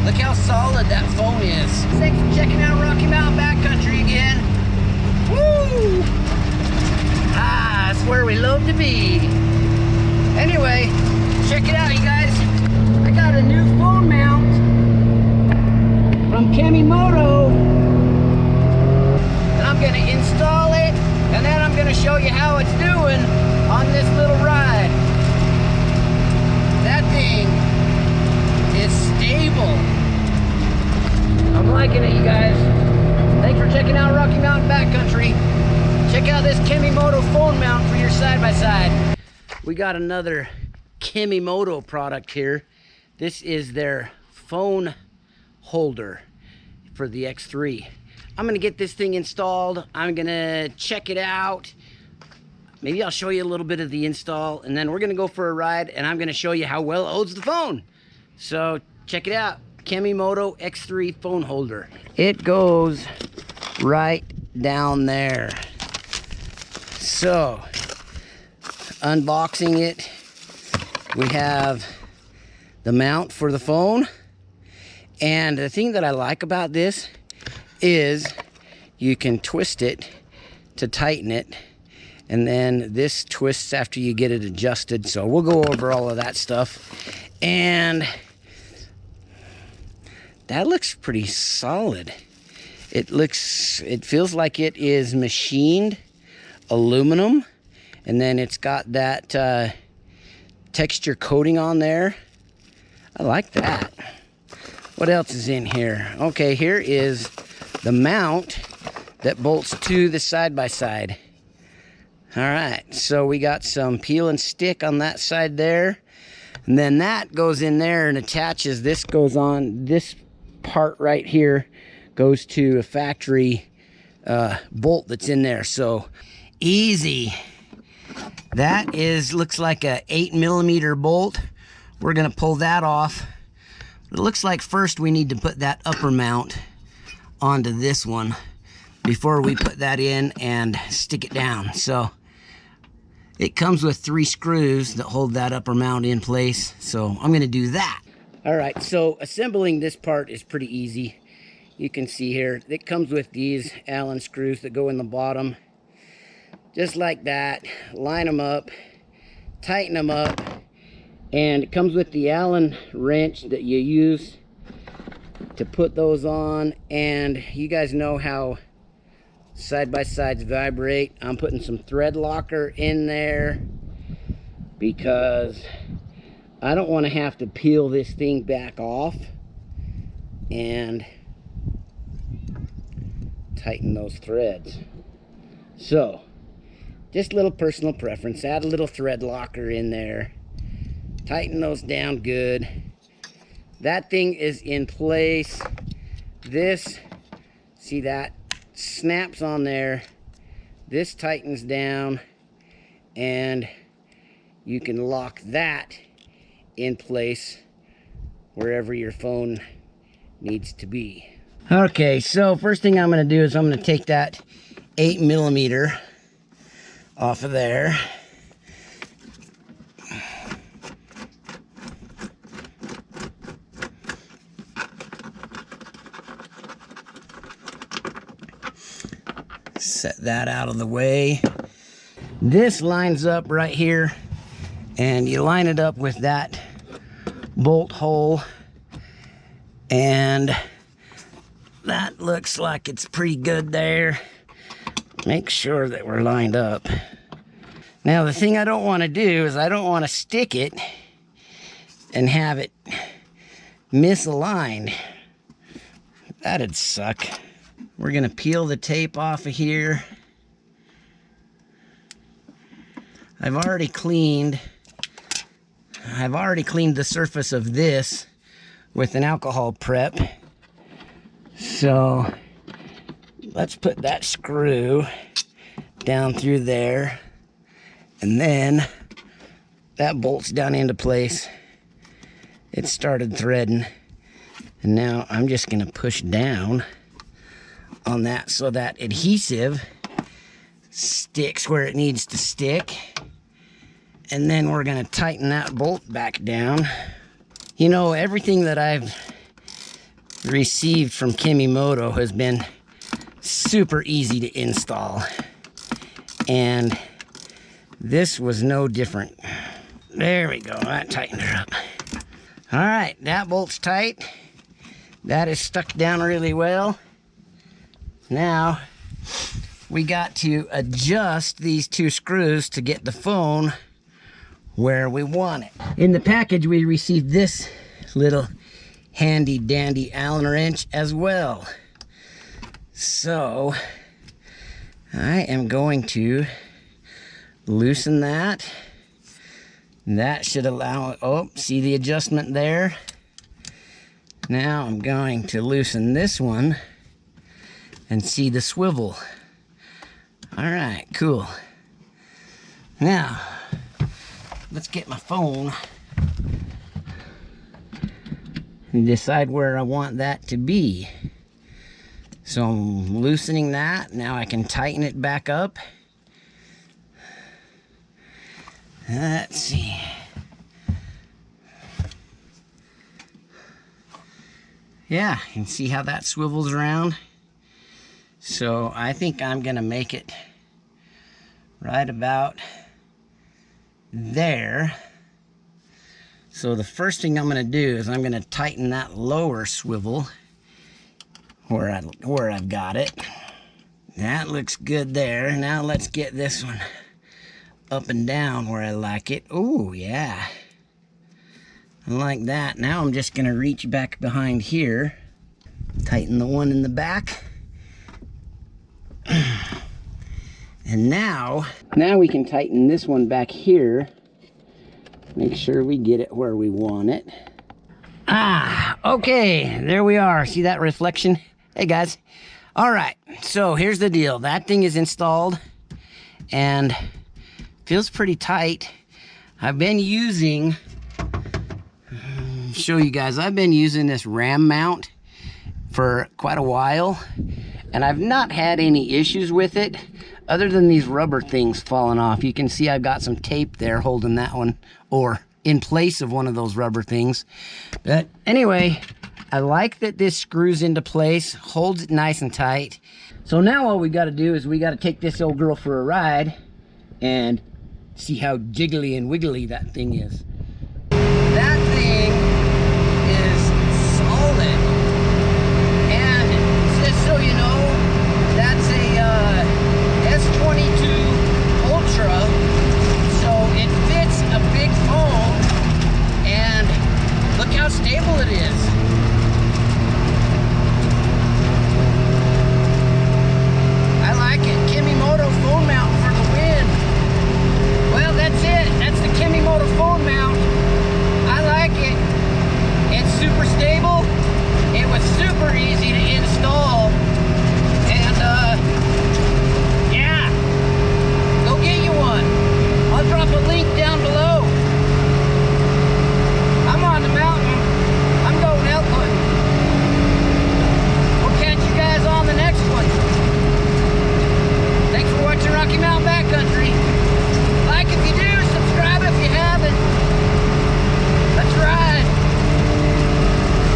Look how solid that phone is. Thanks for checking out Rocky Mountain Backcountry again. Woo! Ah, that's where we love to be. Anyway, check it out, you guys. I got a new phone mount from Kemimoto. And I'm gonna install it, and then I'm gonna show you how it's doing on this little ride. That thing is stable. I'm liking it, you guys. Thanks for checking out Rocky Mountain Backcountry. Check out this Kemimoto phone mount for your side-by-side. We got another Kemimoto product here. This is their phone holder for the X3. I'm gonna get this thing installed. I'm gonna check it out. Maybe I'll show you a little bit of the install, and then we're gonna go for a ride, and I'm gonna show you how well it holds the phone. So check it out. Kemimoto X3 phone holder. It goes right down there. So, unboxing it, we have the mount for the phone. And the thing that I like about this is you can twist it to tighten it. And then this twists after you get it adjusted. So we'll go over all of that stuff. And that looks pretty solid. It feels like it is machined aluminum, and then it's got that texture coating on there. I like that. What else is in here? Okay, here is the mount that bolts to the side-by-side. All right, so we got some peel and stick on that side there, and then that goes in there and attaches. This goes on, this part right here goes to a factory bolt that's in there. So easy. That looks like a 8mm bolt. We're gonna pull that off. It looks like first we need to put that upper mount onto this one before we put that in and stick it down. So it comes with 3 screws that hold that upper mount in place. So I'm gonna do that. All right, so assembling this part is pretty easy. You can see here, it comes with these Allen screws that go in the bottom. Just like that, line them up, tighten them up, and it comes with the Allen wrench that you use to put those on. And you guys know how side-by-sides vibrate. I'm putting some thread locker in there because I don't want to have to peel this thing back off and tighten those threads. So, just a little personal preference. Add a little thread locker in there. Tighten those down good. That thing is in place. This, see that, snaps on there. This tightens down, and you can lock that in place wherever your phone needs to be. Okay, so first thing I'm going to do is I'm going to take that 8mm off of there. Set that out of the way. This lines up right here, and you line it up with that bolt hole, and that looks like it's pretty good there. Make sure that we're lined up. Now the thing I don't want to do is I don't want to stick it and have it misaligned. That'd suck. We're gonna peel the tape off of here. I've already cleaned the surface of this with an alcohol prep. So let's put that screw down through there, and then that bolts down into place. It started threading, and now I'm just gonna push down on that so that adhesive sticks where it needs to stick. And then we're gonna tighten that bolt back down. You know, everything that I've received from Kemimoto has been super easy to install, and this was no different. There we go, that tightened her up. All right, that bolt's tight. That is stuck down really well. Now we got to adjust these two screws to get the phone where we want it. In the package we received this little handy dandy Allen wrench as well. So I am going to loosen that. That should allow, oh, see the adjustment there? Now I'm going to loosen this one and see the swivel. All right, cool. Now, let's get my phone and decide where I want that to be. So I'm loosening that. Now I can tighten it back up. Let's see. Yeah, you can see how that swivels around. So I think I'm gonna make it right about there. So the first thing I'm gonna do is I'm gonna tighten that lower swivel where I've got it. That looks good there. Now let's get this one up and down where I like it. Oh yeah, I like that. Now I'm just gonna reach back behind here, tighten the one in the back, and now we can tighten this one back here. Make sure we get it where we want it. Ah, okay, there we are. See that reflection? Hey guys. All right, so here's the deal. That thing is installed and feels pretty tight. I've been using, show you guys, I've been using this ram mount for quite a while, and I've not had any issues with it other than these rubber things falling off. You can see I've got some tape there holding that one, or in place of one of those rubber things. But anyway, I like that this screws into place, holds it nice and tight. So now all we got to do is we got to take this old girl for a ride and see how jiggly and wiggly that thing is.